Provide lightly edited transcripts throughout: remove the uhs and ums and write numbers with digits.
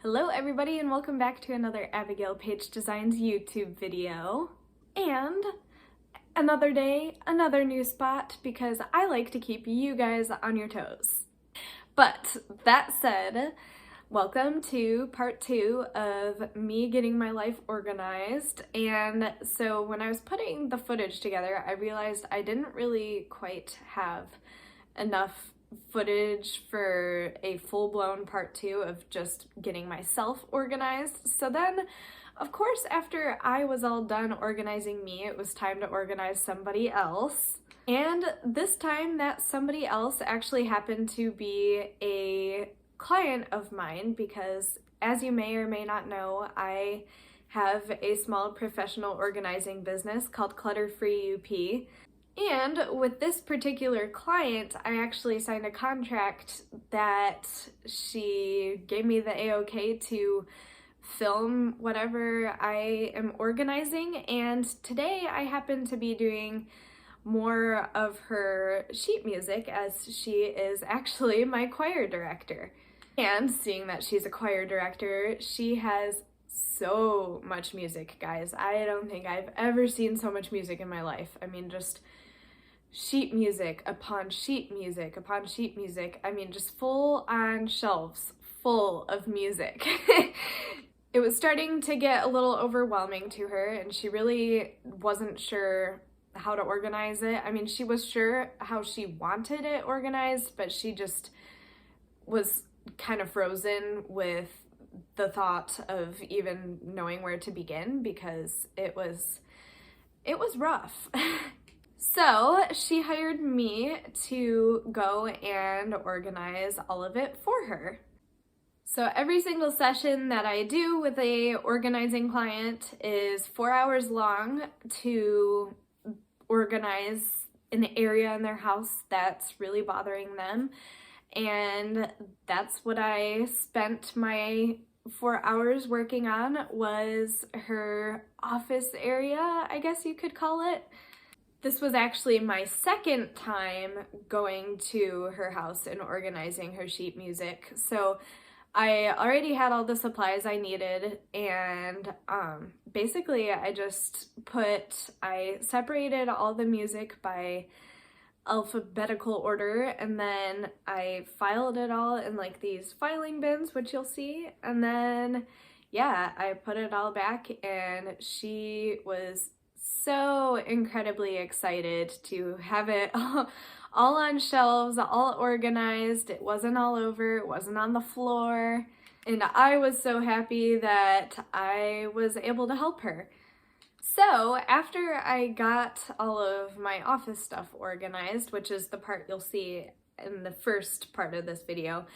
Hello everybody and welcome back to another Abigail Paige Designs YouTube video. And another day, another new spot because I like to keep you guys on your toes. But that said, welcome to part 2 of me getting my life organized. And so when I was putting the footage together, I realized I didn't really quite have enough footage for a full-blown part 2 of just getting myself organized. So then, of course, after I was all done organizing me, it was time to organize somebody else. And this time that somebody else actually happened to be a client of mine because, as you may or may not know, I have a small professional organizing business called Clutter-Free UP. And with this particular client, I actually signed a contract that she gave me the A-OK to film whatever I am organizing. And today I happen to be doing more of her sheet music as she is actually my choir director. And seeing that she's a choir director, she has so much music, guys. I don't think I've ever seen so much music in my life. I mean, just sheet music upon sheet music upon sheet music. I mean, just full on shelves full of music. It was starting to get a little overwhelming to her, and she really wasn't sure how to organize it. I mean, she was sure how she wanted it organized, but she just was kind of frozen with the thought of even knowing where to begin because it was rough. So she hired me to go and organize all of it for her. So every single session that I do with a organizing client is 4 hours long to organize an area in their house that's really bothering them. And that's what I spent my 4 hours working on, was her office area, I guess you could call it. This was actually my second time going to her house and organizing her sheet music. So I already had all the supplies I needed, and basically I separated all the music by alphabetical order, and then I filed it all in like these filing bins, which you'll see, and then yeah, I put it all back, and she was so incredibly excited to have it all on shelves, all organized. It wasn't all over, it wasn't on the floor, and I was so happy that I was able to help her. So after I got all of my office stuff organized, which is the part you'll see in the first part of this video,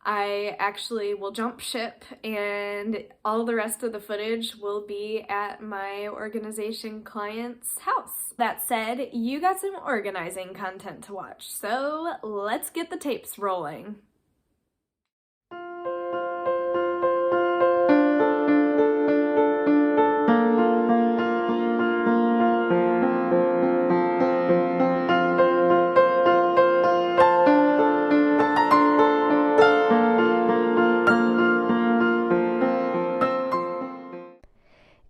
I actually will jump ship, and all the rest of the footage will be at my organization client's house. That said, you got some organizing content to watch, so let's get the tapes rolling.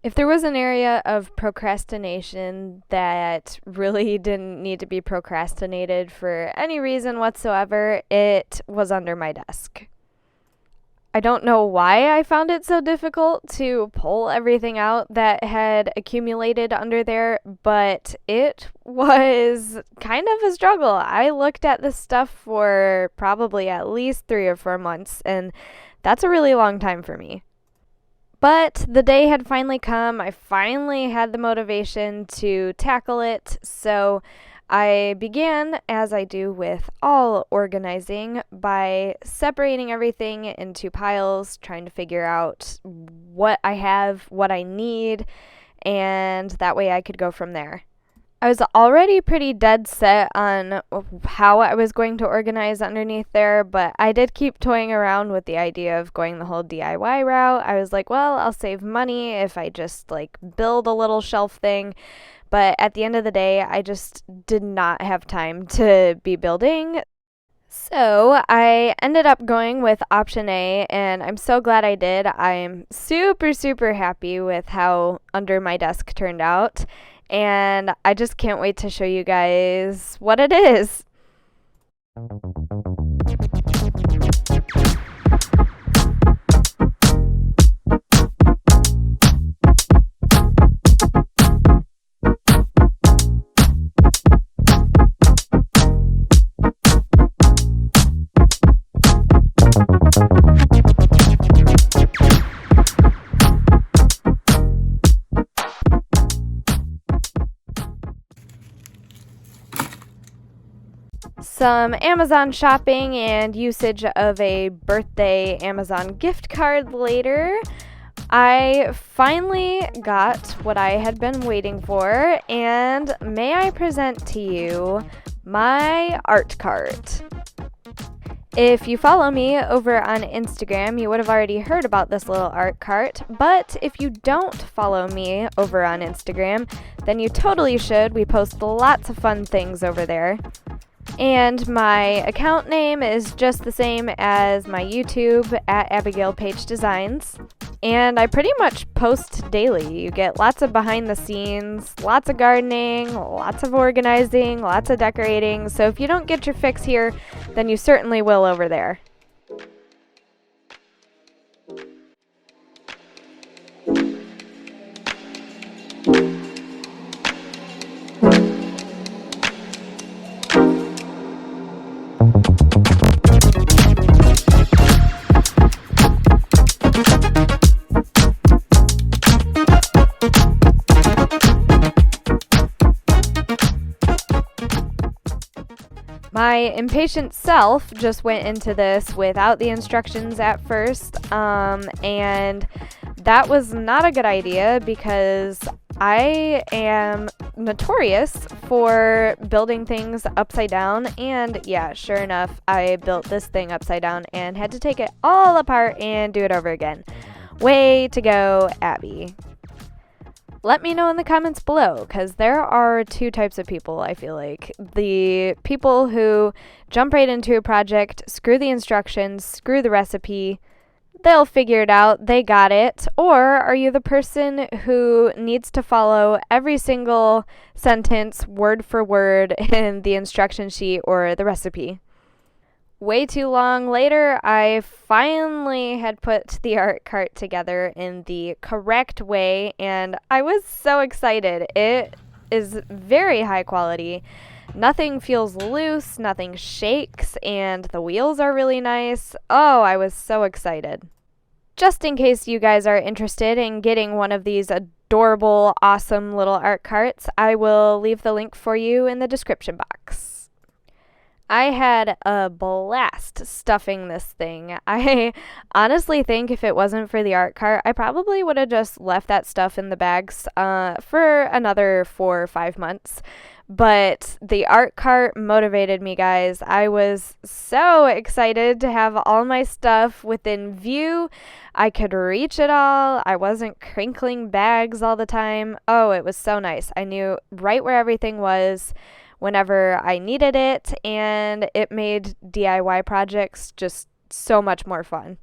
If there was an area of procrastination that really didn't need to be procrastinated for any reason whatsoever, it was under my desk. I don't know why I found it so difficult to pull everything out that had accumulated under there, but it was kind of a struggle. I looked at this stuff for probably at least 3 or 4 months, and that's a really long time for me. But the day had finally come. I finally had the motivation to tackle it, so I began, as I do with all organizing, by separating everything into piles, trying to figure out what I have, what I need, and that way I could go from there. I was already pretty dead set on how I was going to organize underneath there, but I did keep toying around with the idea of going the whole DIY route. I was like, well, I'll save money if I just build a little shelf thing. But at the end of the day, I just did not have time to be building. So I ended up going with option A, and I'm so glad I did. I'm super, super happy with how under my desk turned out, and I just can't wait to show you guys what it is. Some Amazon shopping and usage of a birthday Amazon gift card later, I finally got what I had been waiting for, and may I present to you my art cart. If you follow me over on Instagram, you would have already heard about this little art cart, but if you don't follow me over on Instagram, then you totally should. We post lots of fun things over there. And my account name is just the same as my YouTube at Abigail Paige Designs. And I pretty much post daily. You get lots of behind the scenes, lots of gardening, lots of organizing, lots of decorating. So if you don't get your fix here, then you certainly will over there. My impatient self just went into this without the instructions at first, and that was not a good idea because I am notorious for building things upside down, and yeah, sure enough, I built this thing upside down and had to take it all apart and do it over again. Way to go, Abby. Let me know in the comments below, because there are two types of people, I feel like. The people who jump right into a project, screw the instructions, screw the recipe, they'll figure it out, they got it. Or are you the person who needs to follow every single sentence, word for word, in the instruction sheet or the recipe? Way too long later, I finally had put the art cart together in the correct way, and I was so excited. It is very high quality. Nothing feels loose, nothing shakes, and the wheels are really nice. Oh, I was so excited. Just in case you guys are interested in getting one of these adorable, awesome little art carts, I will leave the link for you in the description box. I had a blast stuffing this thing. I honestly think if it wasn't for the art cart, I probably would have just left that stuff in the bags for another 4 or 5 months. But the art cart motivated me, guys. I was so excited to have all my stuff within view. I could reach it all. I wasn't crinkling bags all the time. Oh, it was so nice. I knew right where everything was whenever I needed it, and it made DIY projects just so much more fun.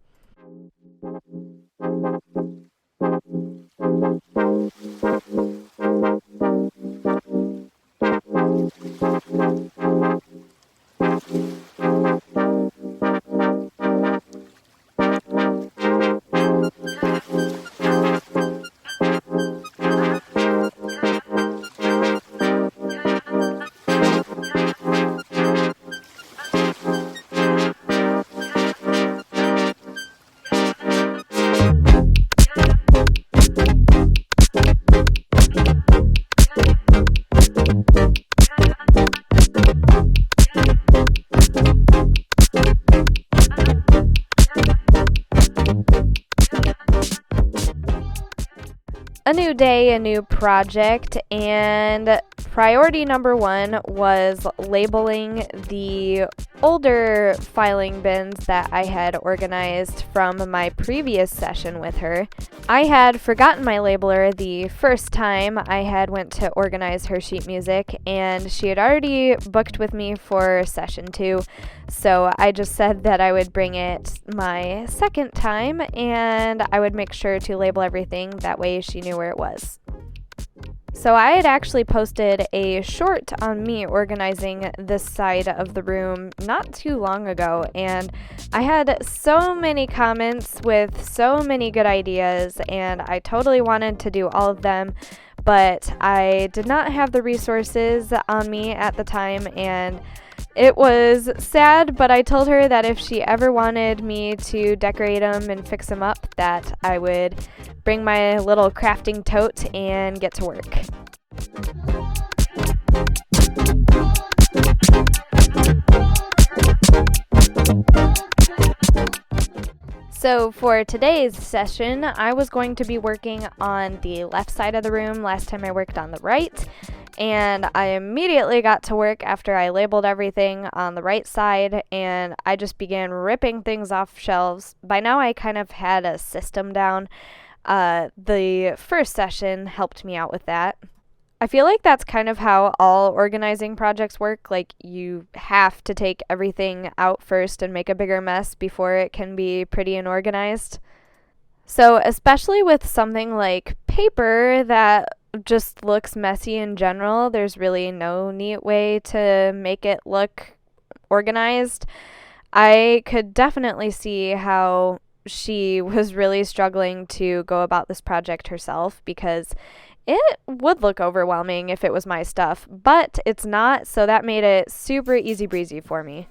A new day, a new project, and Priority number 1 was labeling the older filing bins that I had organized from my previous session with her. I had forgotten my labeler the first time I had went to organize her sheet music, and she had already booked with me for session 2, so I just said that I would bring it my second time and I would make sure to label everything, that way she knew where it was. So I had actually posted a short on me organizing this side of the room not too long ago, and I had so many comments with so many good ideas, and I totally wanted to do all of them, but I did not have the resources on me at the time, and it was sad, but I told her that if she ever wanted me to decorate them and fix them up, that I would bring my little crafting tote and get to work. So for today's session, I was going to be working on the left side of the room. Last time I worked on the right, and I immediately got to work after I labeled everything on the right side, and I just began ripping things off shelves. By now I kind of had a system down. The first session helped me out with that. I feel like that's kind of how all organizing projects work. Like, you have to take everything out first and make a bigger mess before it can be pretty and organized. So especially with something like paper that just looks messy in general, there's really no neat way to make it look organized. I could definitely see how she was really struggling to go about this project herself, because it would look overwhelming if it was my stuff, but it's not, so that made it super easy breezy for me.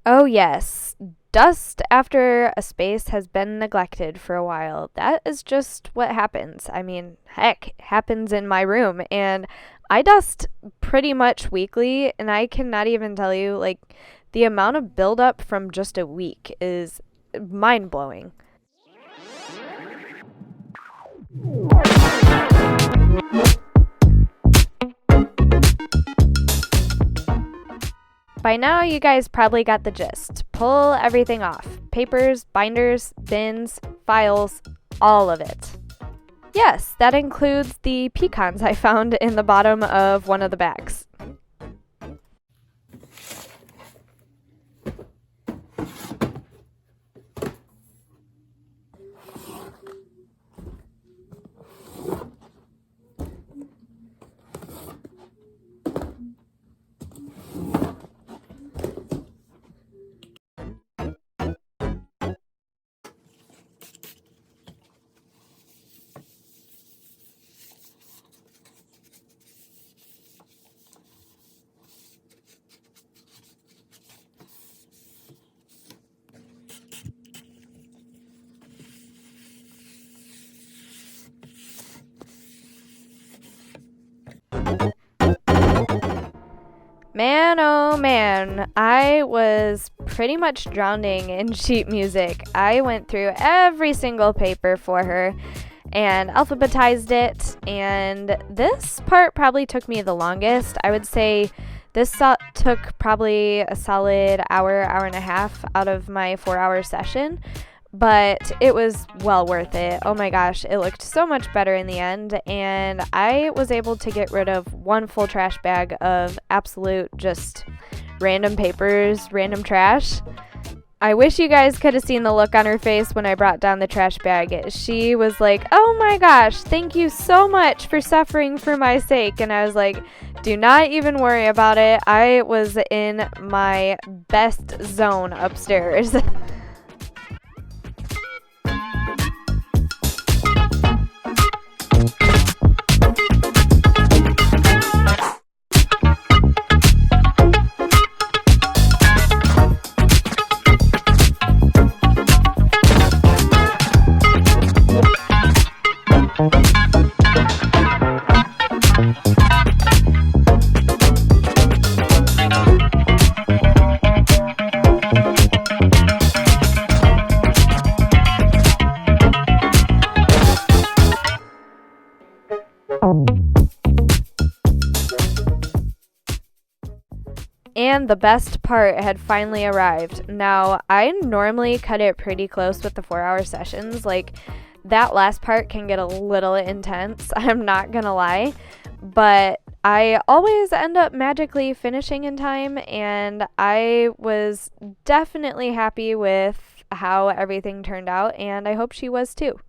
Oh yes, dust after a space has been neglected for a while. That is just what happens. I mean, heck, it happens in my room, and I dust pretty much weekly, and I cannot even tell you, like, the amount of buildup from just a week is mind-blowing. By now, you guys probably got the gist. Pull everything off. Papers, binders, bins, files, all of it. Yes, that includes the pecans I found in the bottom of one of the bags. Man, oh man, I was pretty much drowning in sheet music. I went through every single paper for her and alphabetized it, and this part probably took me the longest. I would say this took probably a solid hour and a half out of my 4-hour session, but it was well worth it. Oh my gosh, it looked so much better in the end, and I was able to get rid of one full trash bag of absolute just random papers, random trash. I wish you guys could have seen the look on her face when I brought down the trash bag. She was like, "Oh my gosh, thank you so much for suffering for my sake." And I was like, do not even worry about it. I was in my best zone upstairs. And the best part had finally arrived. Now, I normally cut it pretty close with the 4-hour sessions. Like, that last part can get a little intense, I'm not gonna lie. But I always end up magically finishing in time, and I was definitely happy with how everything turned out, and I hope she was too.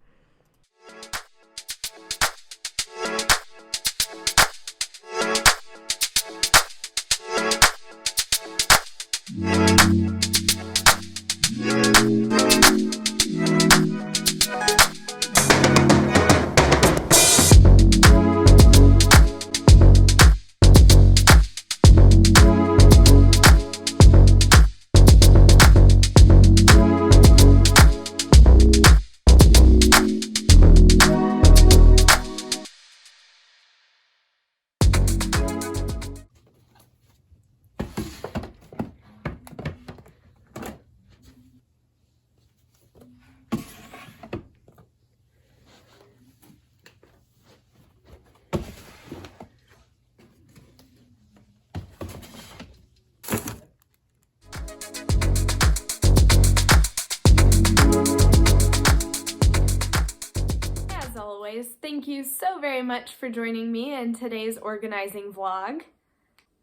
Thank you so very much for joining me in today's organizing vlog.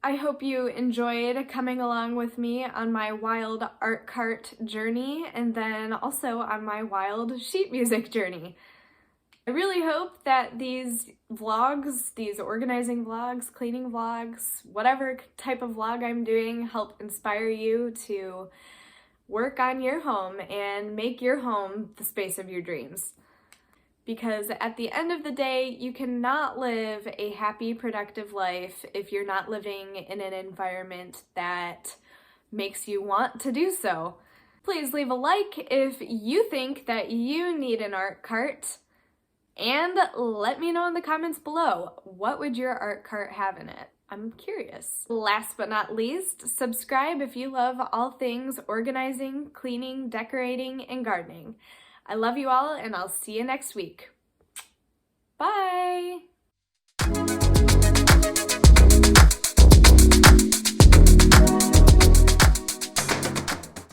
I hope you enjoyed coming along with me on my wild art cart journey and then also on my wild sheet music journey. I really hope that these vlogs, these organizing vlogs, cleaning vlogs, whatever type of vlog I'm doing, help inspire you to work on your home and make your home the space of your dreams. Because at the end of the day, you cannot live a happy, productive life if you're not living in an environment that makes you want to do so. Please leave a like if you think that you need an art cart, and let me know in the comments below, what would your art cart have in it? I'm curious. Last but not least, subscribe if you love all things organizing, cleaning, decorating, and gardening. I love you all, and I'll see you next week. Bye!